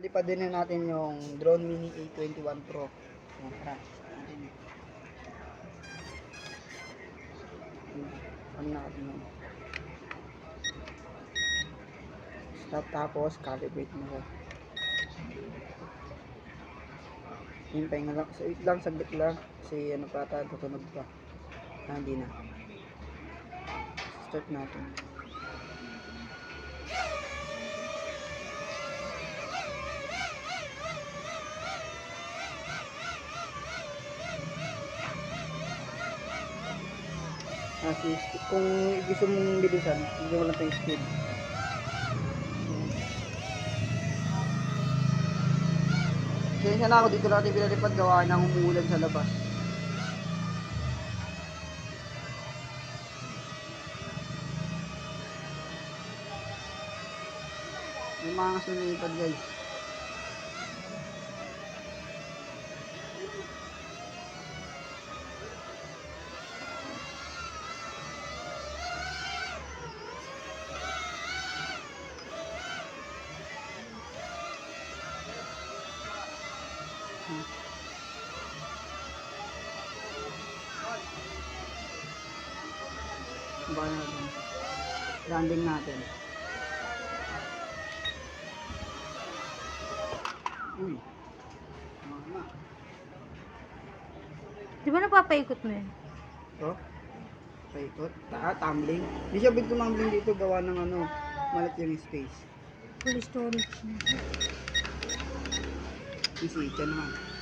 Lipad din na natin yung Drone Mini A21 Pro. Tara. Ano natin yun. Stop, tapos calibrate mo ko. Hintay nga lang. So, wait lang, saglit lang. Kasi ano pa ata, tutunog pa. Hindi na. Start natin. Kung gusto mong bilisan, hindi mo lang ito yung speed. Kaya na ako dito natin pinalipad, gawa ng umuulan sa labas. May mga sumilipad guys. Ba natin. Landing natin. Uy. Mama. Di ba napapaikot mo yun? Ito? Paikot? Tumbling? Hindi siya big tumambling dito, gawa ng ano, malat yung space. Full storage na. Easy, dyan naman.